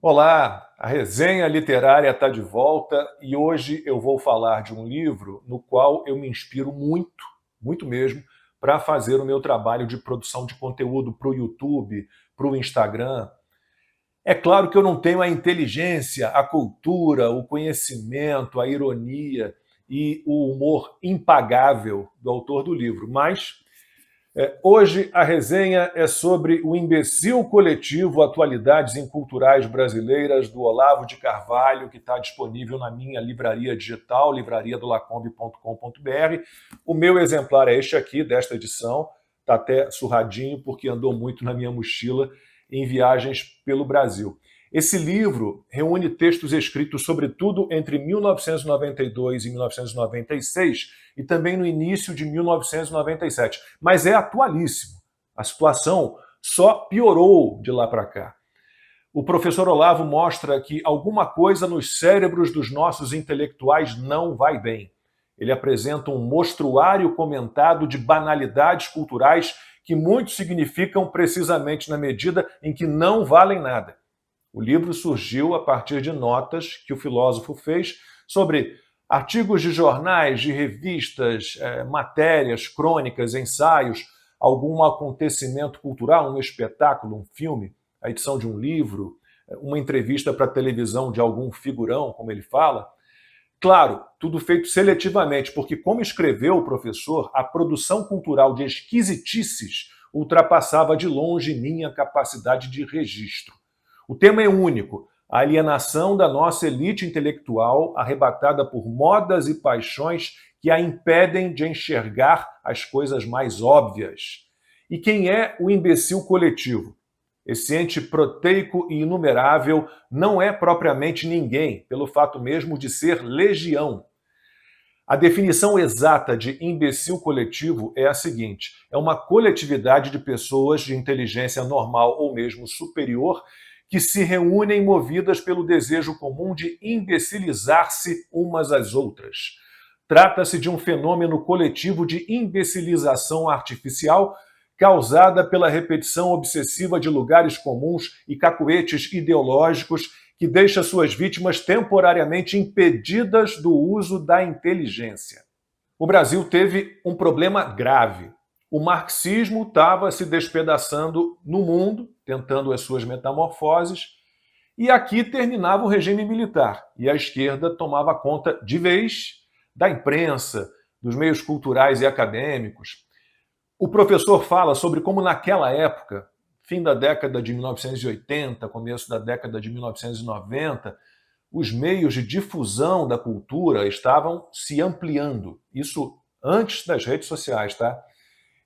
Olá, a resenha literária está de volta e hoje eu vou falar de um livro no qual eu me inspiro muito, muito mesmo, para fazer o meu trabalho de produção de conteúdo para o YouTube, para o Instagram. É claro que eu não tenho a inteligência, a cultura, o conhecimento, a ironia e o humor impagável do autor do livro, mas hoje a resenha é sobre o Imbecil Coletivo, Atualidades Inculturais Brasileiras, do Olavo de Carvalho, que está disponível na minha livraria digital, livrariadolacombe.com.br. O meu exemplar é este aqui, desta edição, está até surradinho, porque andou muito na minha mochila em viagens pelo Brasil. Esse livro reúne textos escritos, sobretudo, entre 1992 e 1996 e também no início de 1997. Mas é atualíssimo. A situação só piorou de lá para cá. O professor Olavo mostra que alguma coisa nos cérebros dos nossos intelectuais não vai bem. Ele apresenta um mostruário comentado de banalidades culturais que muito significam precisamente na medida em que não valem nada. O livro surgiu a partir de notas que o filósofo fez sobre artigos de jornais, de revistas, matérias, crônicas, ensaios, algum acontecimento cultural, um espetáculo, um filme, a edição de um livro, uma entrevista para a televisão de algum figurão, como ele fala. Claro, tudo feito seletivamente, porque, como escreveu o professor, a produção cultural de esquisitices ultrapassava de longe minha capacidade de registro. O tema é único: a alienação da nossa elite intelectual, arrebatada por modas e paixões que a impedem de enxergar as coisas mais óbvias. E quem é o imbecil coletivo? Esse ente proteico e inumerável não é propriamente ninguém, pelo fato mesmo de ser legião. A definição exata de imbecil coletivo é a seguinte: é uma coletividade de pessoas de inteligência normal ou mesmo superior que se reúnem movidas pelo desejo comum de imbecilizar-se umas às outras. Trata-se de um fenômeno coletivo de imbecilização artificial causada pela repetição obsessiva de lugares comuns e cacuetes ideológicos que deixa suas vítimas temporariamente impedidas do uso da inteligência. O Brasil teve um problema grave. O marxismo estava se despedaçando no mundo, tentando as suas metamorfoses, e aqui terminava o regime militar, e a esquerda tomava conta de vez da imprensa, dos meios culturais e acadêmicos. O professor fala sobre como naquela época, fim da década de 1980, começo da década de 1990, os meios de difusão da cultura estavam se ampliando. Isso antes das redes sociais, tá?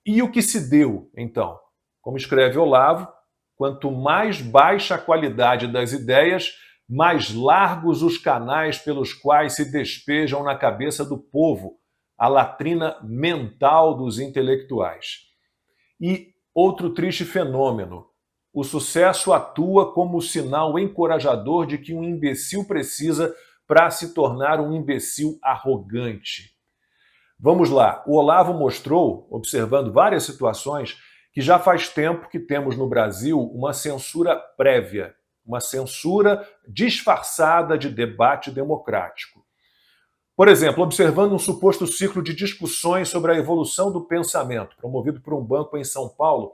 E o que se deu, então? Como escreve Olavo, quanto mais baixa a qualidade das ideias, mais largos os canais pelos quais se despejam na cabeça do povo a latrina mental dos intelectuais. E outro triste fenômeno: o sucesso atua como sinal encorajador de que um imbecil precisa para se tornar um imbecil arrogante. Vamos lá, o Olavo mostrou, observando várias situações, que já faz tempo que temos no Brasil uma censura prévia, uma censura disfarçada de debate democrático. Por exemplo, observando um suposto ciclo de discussões sobre a evolução do pensamento, promovido por um banco em São Paulo,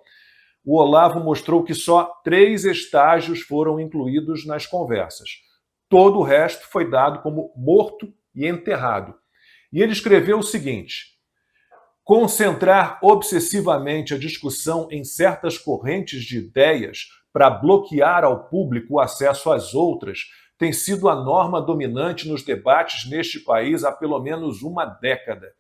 o Olavo mostrou que só 3 estágios foram incluídos nas conversas. Todo o resto foi dado como morto e enterrado. E ele escreveu o seguinte: concentrar obsessivamente a discussão em certas correntes de ideias para bloquear ao público o acesso às outras tem sido a norma dominante nos debates neste país há pelo menos uma década.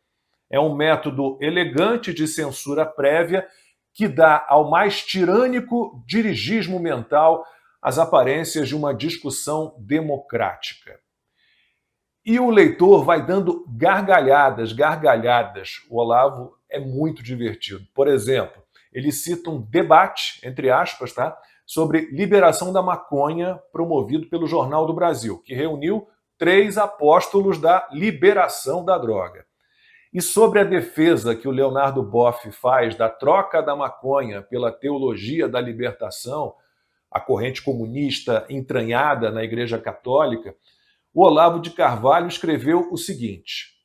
É um método elegante de censura prévia que dá ao mais tirânico dirigismo mental as aparências de uma discussão democrática. E o leitor vai dando gargalhadas. O Olavo é muito divertido. Por exemplo, ele cita um debate, entre aspas, tá, sobre liberação da maconha promovido pelo Jornal do Brasil, que reuniu 3 apóstolos da liberação da droga. E sobre a defesa que o Leonardo Boff faz da troca da maconha pela teologia da libertação, a corrente comunista entranhada na Igreja Católica, o Olavo de Carvalho escreveu o seguinte: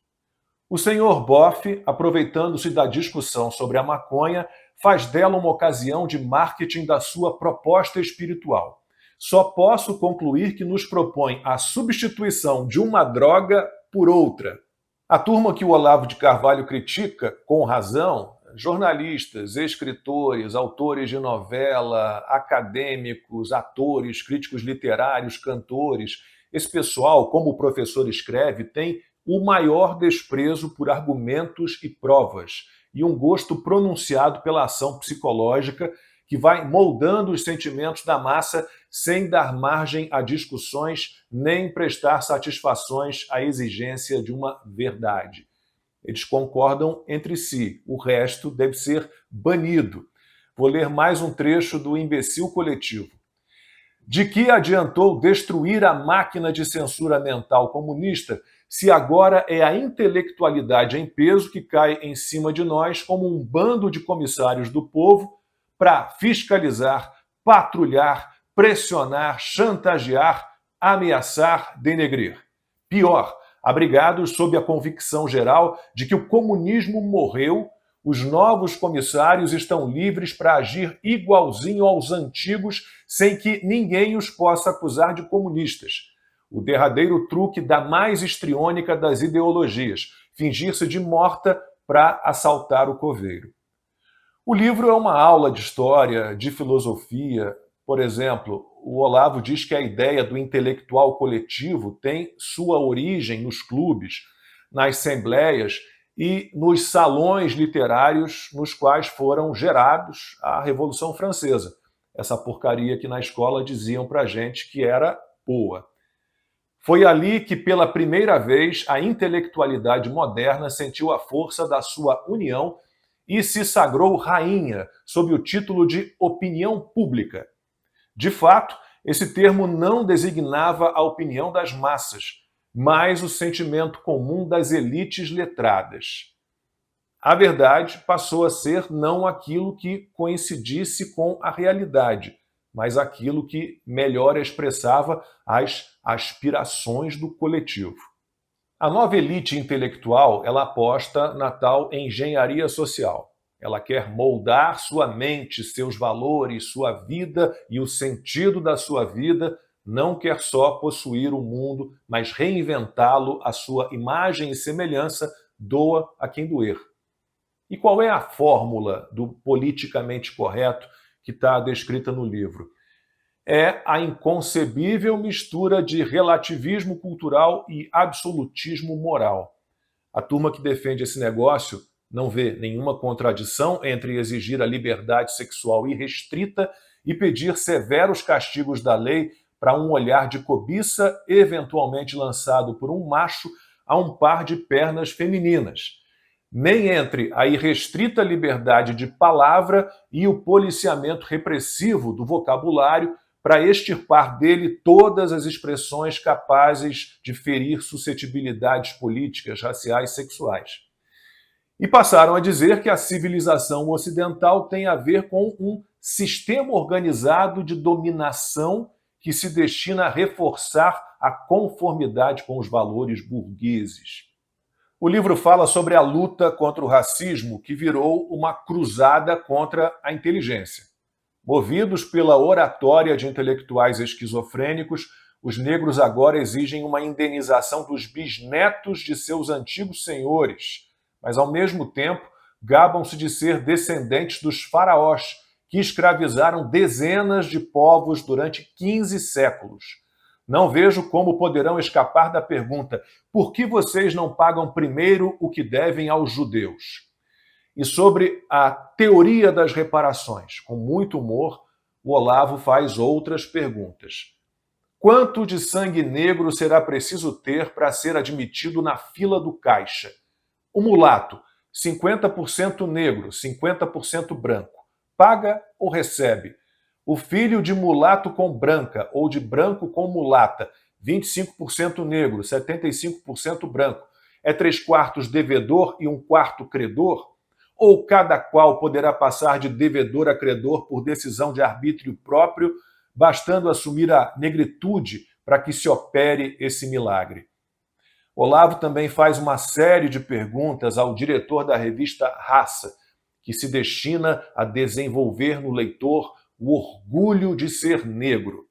o senhor Boff, aproveitando-se da discussão sobre a maconha, faz dela uma ocasião de marketing da sua proposta espiritual. Só posso concluir que nos propõe a substituição de uma droga por outra. A turma que o Olavo de Carvalho critica, com razão, jornalistas, escritores, autores de novela, acadêmicos, atores, críticos literários, cantores, esse pessoal, como o professor escreve, tem o maior desprezo por argumentos e provas e um gosto pronunciado pela ação psicológica que vai moldando os sentimentos da massa sem dar margem a discussões nem prestar satisfações à exigência de uma verdade. Eles concordam entre si, o resto deve ser banido. Vou ler mais um trecho do Imbecil Coletivo. De que adiantou destruir a máquina de censura mental comunista se agora é a intelectualidade em peso que cai em cima de nós como um bando de comissários do povo para fiscalizar, patrulhar, pressionar, chantagear, ameaçar, denegrir. Pior, abrigados sob a convicção geral de que o comunismo morreu, os novos comissários estão livres para agir igualzinho aos antigos sem que ninguém os possa acusar de comunistas. O derradeiro truque da mais histriônica das ideologias, fingir-se de morta para assaltar o coveiro. O livro é uma aula de história, de filosofia. Por exemplo, o Olavo diz que a ideia do intelectual coletivo tem sua origem nos clubes, nas assembleias e nos salões literários nos quais foram gerados a Revolução Francesa. Essa porcaria que na escola diziam pra gente que era boa. Foi ali que, pela primeira vez, a intelectualidade moderna sentiu a força da sua união e se sagrou rainha, sob o título de opinião pública. De fato, esse termo não designava a opinião das massas, mas o sentimento comum das elites letradas. A verdade passou a ser não aquilo que coincidisse com a realidade, mas aquilo que melhor expressava as aspirações do coletivo. A nova elite intelectual, ela aposta na tal engenharia social. Ela quer moldar sua mente, seus valores, sua vida e o sentido da sua vida, não quer só possuir o mundo, mas reinventá-lo à sua imagem e semelhança, doa a quem doer. E qual é a fórmula do politicamente correto que está descrita no livro? É a inconcebível mistura de relativismo cultural e absolutismo moral. A turma que defende esse negócio não vê nenhuma contradição entre exigir a liberdade sexual irrestrita e pedir severos castigos da lei para um olhar de cobiça eventualmente lançado por um macho a um par de pernas femininas. Nem entre a irrestrita liberdade de palavra e o policiamento repressivo do vocabulário para extirpar dele todas as expressões capazes de ferir suscetibilidades políticas, raciais e sexuais. E passaram a dizer que a civilização ocidental tem a ver com um sistema organizado de dominação que se destina a reforçar a conformidade com os valores burgueses. O livro fala sobre a luta contra o racismo, que virou uma cruzada contra a inteligência. Movidos pela oratória de intelectuais esquizofrênicos, os negros agora exigem uma indenização dos bisnetos de seus antigos senhores, mas, ao mesmo tempo, gabam-se de ser descendentes dos faraós, que escravizaram dezenas de povos durante 15 séculos. Não vejo como poderão escapar da pergunta: por que vocês não pagam primeiro o que devem aos judeus? E sobre a teoria das reparações, com muito humor, o Olavo faz outras perguntas. Quanto de sangue negro será preciso ter para ser admitido na fila do caixa? O mulato, 50% negro, 50% branco. Paga ou recebe? O filho de mulato com branca ou de branco com mulata, 25% negro, 75% branco. É 3/4 devedor e 1/4 credor? Ou cada qual poderá passar de devedor a credor por decisão de arbítrio próprio, bastando assumir a negritude para que se opere esse milagre. Olavo também faz uma série de perguntas ao diretor da revista Raça, que se destina a desenvolver no leitor o orgulho de ser negro.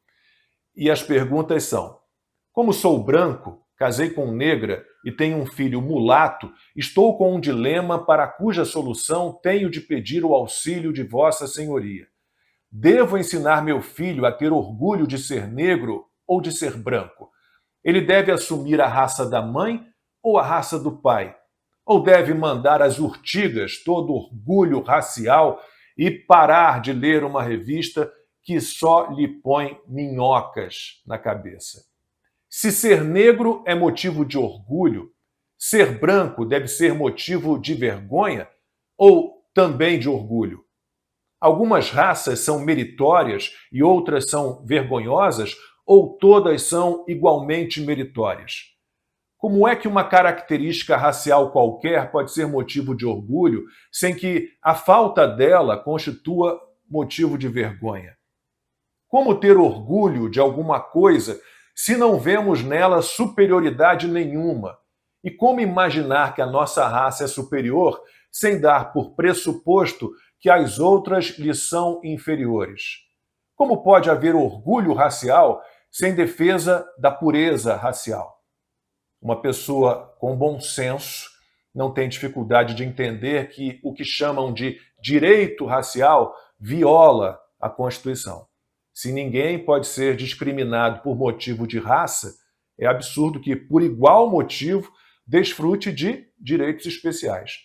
E as perguntas são: como sou branco, casei com negra e tenho um filho mulato, estou com um dilema para cuja solução tenho de pedir o auxílio de Vossa Senhoria. Devo ensinar meu filho a ter orgulho de ser negro ou de ser branco? Ele deve assumir a raça da mãe ou a raça do pai? Ou deve mandar às urtigas todo orgulho racial e parar de ler uma revista que só lhe põe minhocas na cabeça? Se ser negro é motivo de orgulho, ser branco deve ser motivo de vergonha ou também de orgulho? Algumas raças são meritórias e outras são vergonhosas, ou todas são igualmente meritórias? Como é que uma característica racial qualquer pode ser motivo de orgulho sem que a falta dela constitua motivo de vergonha? Como ter orgulho de alguma coisa se não vemos nela superioridade nenhuma? E como imaginar que a nossa raça é superior sem dar por pressuposto que as outras lhe são inferiores? Como pode haver orgulho racial sem defesa da pureza racial? Uma pessoa com bom senso não tem dificuldade de entender que o que chamam de direito racial viola a Constituição. Se ninguém pode ser discriminado por motivo de raça, é absurdo que, por igual motivo, desfrute de direitos especiais.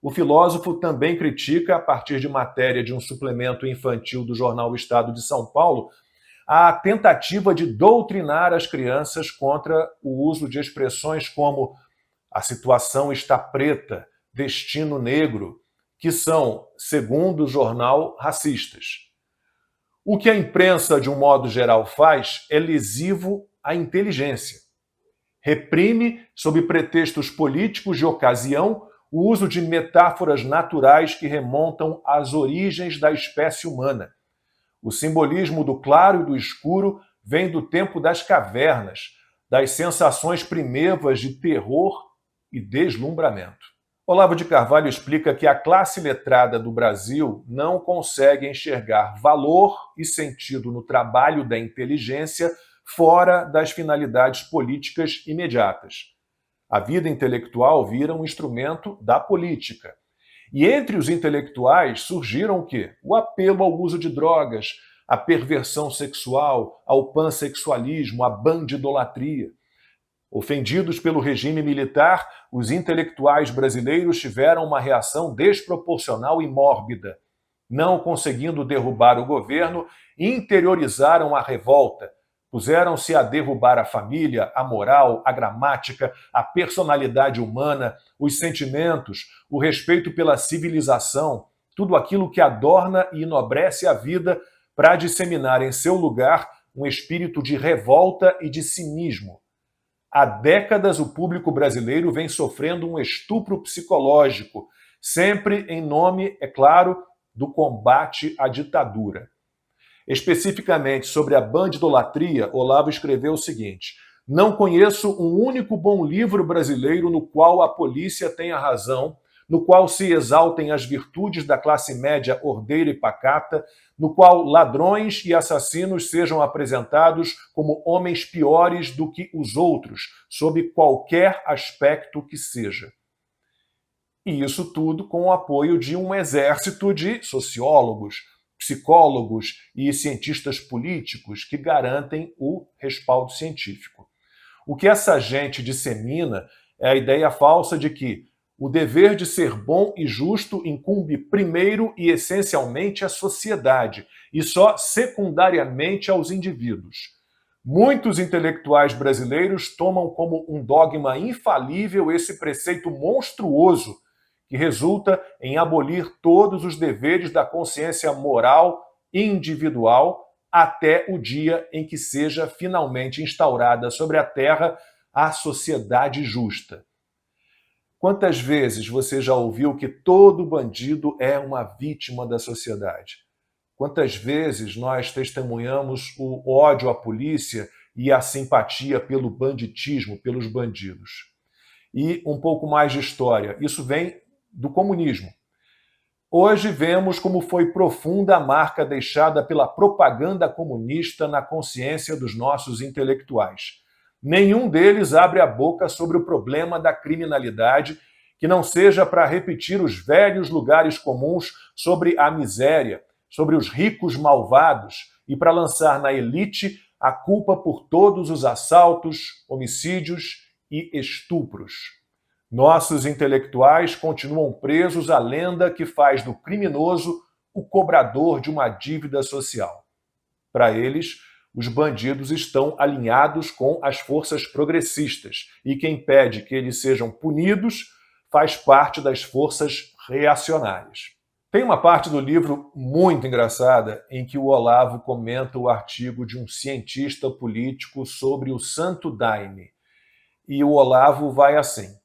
O filósofo também critica, a partir de matéria de um suplemento infantil do jornal O Estado de São Paulo, a tentativa de doutrinar as crianças contra o uso de expressões como a situação está preta, destino negro, que são, segundo o jornal, racistas. O que a imprensa, de um modo geral, faz é lesivo à inteligência. Reprime, sob pretextos políticos de ocasião, o uso de metáforas naturais que remontam às origens da espécie humana. O simbolismo do claro e do escuro vem do tempo das cavernas, das sensações primevas de terror e deslumbramento. Olavo de Carvalho explica que a classe letrada do Brasil não consegue enxergar valor e sentido no trabalho da inteligência fora das finalidades políticas imediatas. A vida intelectual vira um instrumento da política. E entre os intelectuais surgiram o quê? O apelo ao uso de drogas, a perversão sexual, ao pansexualismo, a bandidolatria. Ofendidos pelo regime militar, os intelectuais brasileiros tiveram uma reação desproporcional e mórbida. Não conseguindo derrubar o governo, interiorizaram a revolta. Puseram-se a derrubar a família, a moral, a gramática, a personalidade humana, os sentimentos, o respeito pela civilização, tudo aquilo que adorna e enobrece a vida para disseminar em seu lugar um espírito de revolta e de cinismo. Há décadas o público brasileiro vem sofrendo um estupro psicológico, sempre em nome, é claro, do combate à ditadura. Especificamente sobre a bandidolatria, Olavo escreveu o seguinte: não conheço um único bom livro brasileiro no qual a polícia tenha razão, no qual se exaltem as virtudes da classe média ordeira e pacata, no qual ladrões e assassinos sejam apresentados como homens piores do que os outros, sob qualquer aspecto que seja. E isso tudo com o apoio de um exército de sociólogos, psicólogos e cientistas políticos que garantem o respaldo científico. O que essa gente dissemina é a ideia falsa de que o dever de ser bom e justo incumbe primeiro e essencialmente à sociedade e só secundariamente aos indivíduos. Muitos intelectuais brasileiros tomam como um dogma infalível esse preceito monstruoso que resulta em abolir todos os deveres da consciência moral individual até o dia em que seja finalmente instaurada sobre a Terra a sociedade justa. Quantas vezes você já ouviu que todo bandido é uma vítima da sociedade? Quantas vezes nós testemunhamos o ódio à polícia e a simpatia pelo banditismo, pelos bandidos? E um pouco mais de história. Isso vem do comunismo. Hoje vemos como foi profunda a marca deixada pela propaganda comunista na consciência dos nossos intelectuais. Nenhum deles abre a boca sobre o problema da criminalidade, que não seja para repetir os velhos lugares comuns sobre a miséria, sobre os ricos malvados e para lançar na elite a culpa por todos os assaltos, homicídios e estupros. Nossos intelectuais continuam presos à lenda que faz do criminoso o cobrador de uma dívida social. Para eles, os bandidos estão alinhados com as forças progressistas e quem pede que eles sejam punidos faz parte das forças reacionárias. Tem uma parte do livro muito engraçada em que o Olavo comenta o artigo de um cientista político sobre o Santo Daime. E o Olavo vai assim: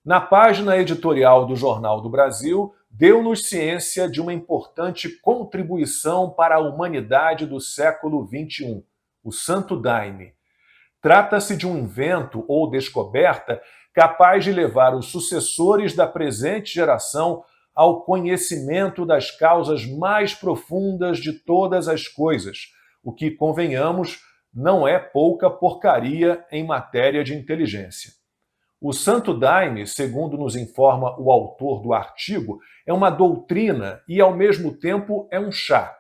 na página editorial do Jornal do Brasil, deu-nos ciência de uma importante contribuição para a humanidade do século XXI, o Santo Daime. Trata-se de um invento ou descoberta capaz de levar os sucessores da presente geração ao conhecimento das causas mais profundas de todas as coisas, o que, convenhamos, não é pouca porcaria em matéria de inteligência. O Santo Daime, segundo nos informa o autor do artigo, é uma doutrina e, ao mesmo tempo, é um chá.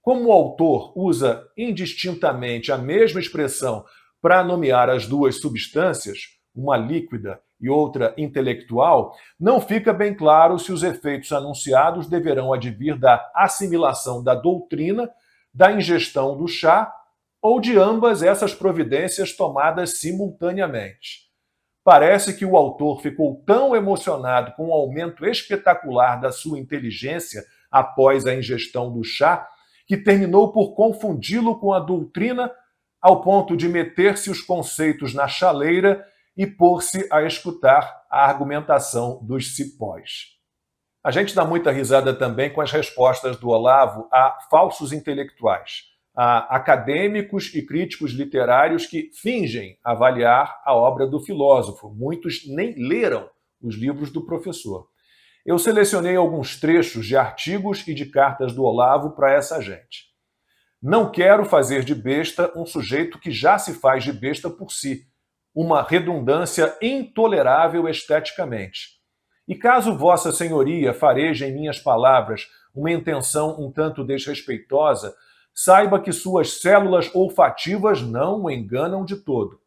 Como o autor usa indistintamente a mesma expressão para nomear as duas substâncias, uma líquida e outra intelectual, não fica bem claro se os efeitos anunciados deverão advir da assimilação da doutrina, da ingestão do chá ou de ambas essas providências tomadas simultaneamente. Parece que o autor ficou tão emocionado com o aumento espetacular da sua inteligência após a ingestão do chá, que terminou por confundi-lo com a doutrina ao ponto de meter-se os conceitos na chaleira e pôr-se a escutar a argumentação dos cipós. A gente dá muita risada também com as respostas do Olavo a falsos intelectuais, a acadêmicos e críticos literários que fingem avaliar a obra do filósofo. Muitos nem leram os livros do professor. Eu selecionei alguns trechos de artigos e de cartas do Olavo para essa gente. Não quero fazer de besta um sujeito que já se faz de besta por si, uma redundância intolerável esteticamente. E caso Vossa Senhoria fareje em minhas palavras uma intenção um tanto desrespeitosa, saiba que suas células olfativas não o enganam de todo.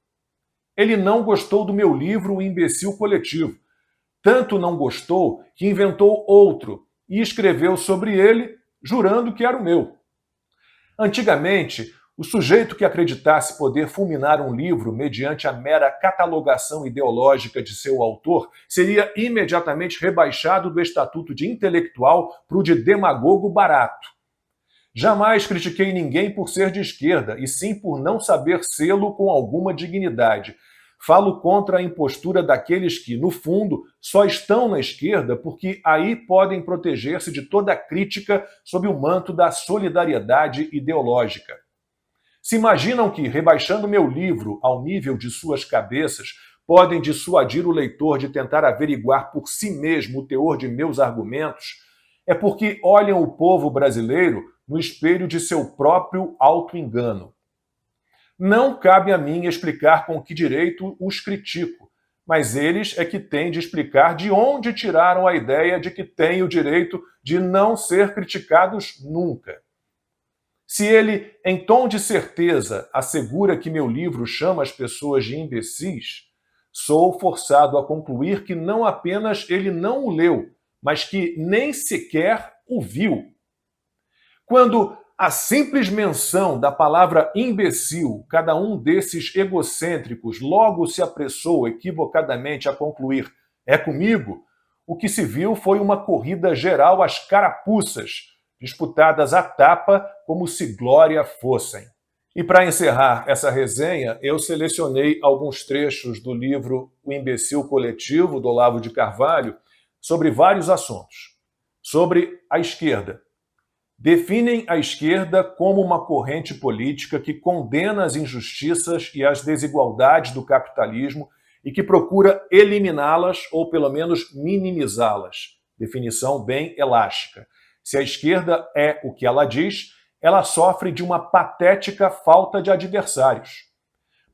Ele não gostou do meu livro O Imbecil Coletivo. Tanto não gostou que inventou outro e escreveu sobre ele, jurando que era o meu. Antigamente, o sujeito que acreditasse poder fulminar um livro mediante a mera catalogação ideológica de seu autor seria imediatamente rebaixado do estatuto de intelectual para o de demagogo barato. Jamais critiquei ninguém por ser de esquerda, e sim por não saber sê-lo com alguma dignidade. Falo contra a impostura daqueles que, no fundo, só estão na esquerda porque aí podem proteger-se de toda crítica sob o manto da solidariedade ideológica. Se imaginam que, rebaixando meu livro ao nível de suas cabeças, podem dissuadir o leitor de tentar averiguar por si mesmo o teor de meus argumentos, é porque olham o povo brasileiro no espelho de seu próprio auto-engano. Não cabe a mim explicar com que direito os critico, mas eles é que têm de explicar de onde tiraram a ideia de que têm o direito de não ser criticados nunca. Se ele, em tom de certeza, assegura que meu livro chama as pessoas de imbecis, sou forçado a concluir que não apenas ele não o leu, mas que nem sequer o viu. Quando a simples menção da palavra imbecil, cada um desses egocêntricos logo se apressou equivocadamente a concluir "é comigo", o que se viu foi uma corrida geral às carapuças, disputadas à tapa como se glória fossem. E para encerrar essa resenha, eu selecionei alguns trechos do livro O Imbecil Coletivo, do Olavo de Carvalho, sobre vários assuntos. Sobre a esquerda. definem a esquerda como uma corrente política que condena as injustiças e as desigualdades do capitalismo e que procura eliminá-las ou pelo menos minimizá-las. Definição bem elástica. Se a esquerda é o que ela diz, ela sofre de uma patética falta de adversários.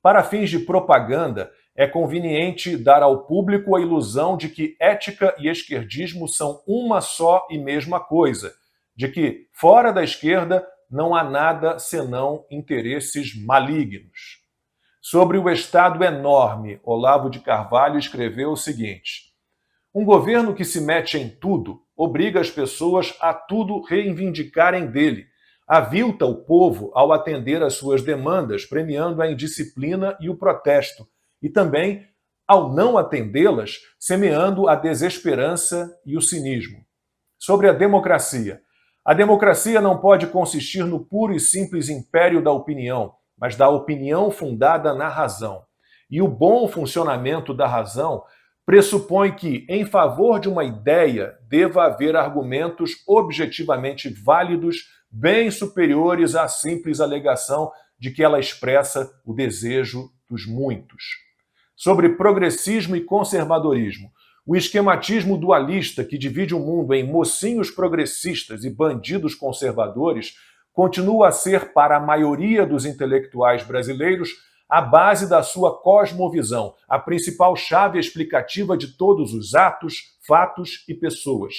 Para fins de propaganda, é conveniente dar ao público a ilusão de que ética e esquerdismo são uma só e mesma coisa, de que, fora da esquerda, não há nada senão interesses malignos. Sobre o Estado enorme, Olavo de Carvalho escreveu o seguinte: um governo que se mete em tudo obriga as pessoas a tudo reivindicarem dele, avilta o povo ao atender às suas demandas, premiando a indisciplina e o protesto, e também, ao não atendê-las, semeando a desesperança e o cinismo. Sobre a democracia não pode consistir no puro e simples império da opinião, mas da opinião fundada na razão. E o bom funcionamento da razão pressupõe que, em favor de uma ideia, deva haver argumentos objetivamente válidos, bem superiores à simples alegação de que ela expressa o desejo dos muitos. Sobre progressismo e conservadorismo, o esquematismo dualista que divide o mundo em mocinhos progressistas e bandidos conservadores continua a ser, para a maioria dos intelectuais brasileiros, a base da sua cosmovisão, a principal chave explicativa de todos os atos, fatos e pessoas.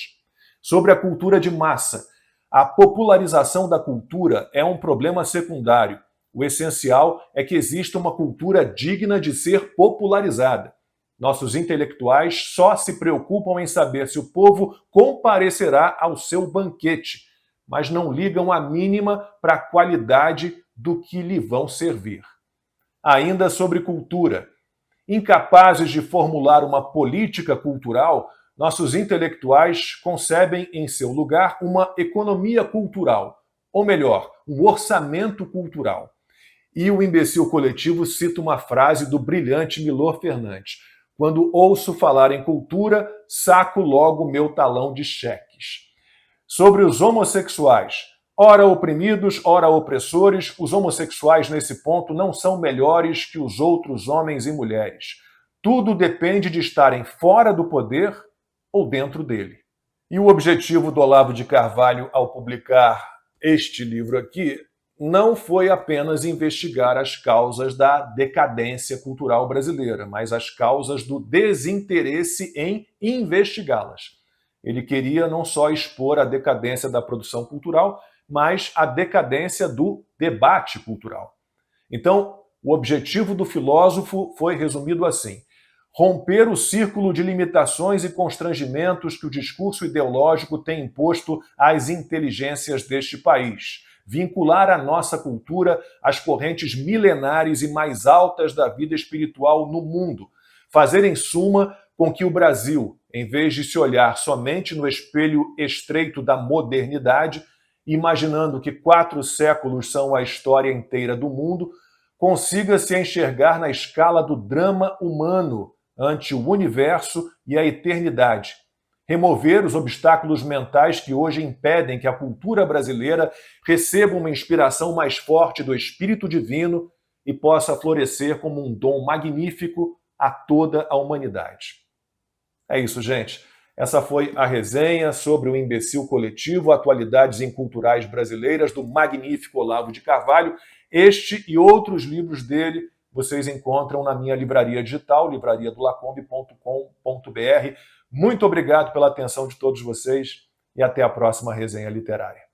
Sobre a cultura de massa, a popularização da cultura é um problema secundário. O essencial é que exista uma cultura digna de ser popularizada. Nossos intelectuais só se preocupam em saber se o povo comparecerá ao seu banquete, mas não ligam a mínima para a qualidade do que lhe vão servir. Ainda sobre cultura. Incapazes de formular uma política cultural, nossos intelectuais concebem em seu lugar uma economia cultural, ou melhor, um orçamento cultural. E o Imbecil Coletivo cita uma frase do brilhante Milor Fernandes: quando ouço falar em cultura, saco logo meu talão de cheques. Sobre os homossexuais, ora oprimidos, ora opressores, os homossexuais nesse ponto não são melhores que os outros homens e mulheres. Tudo depende de estarem fora do poder ou dentro dele. E o objetivo do Olavo de Carvalho ao publicar este livro aqui não foi apenas investigar as causas da decadência cultural brasileira, mas as causas do desinteresse em investigá-las. Ele queria não só expor a decadência da produção cultural, mas a decadência do debate cultural. Então, o objetivo do filósofo foi resumido assim: romper o círculo de limitações e constrangimentos que o discurso ideológico tem imposto às inteligências deste país, vincular a nossa cultura às correntes milenares e mais altas da vida espiritual no mundo, fazer, em suma, com que o Brasil, em vez de se olhar somente no espelho estreito da modernidade, imaginando que 4 séculos são a história inteira do mundo, consiga se enxergar na escala do drama humano ante o universo e a eternidade, remover os obstáculos mentais que hoje impedem que a cultura brasileira receba uma inspiração mais forte do Espírito Divino e possa florescer como um dom magnífico a toda a humanidade. É isso, gente. Essa foi a resenha sobre o Imbecil Coletivo, atualidades inculturais brasileiras, do magnífico Olavo de Carvalho. Este e outros livros dele vocês encontram na minha livraria digital, livrariadolacombe.com.br. Muito obrigado pela atenção de todos vocês e até a próxima resenha literária.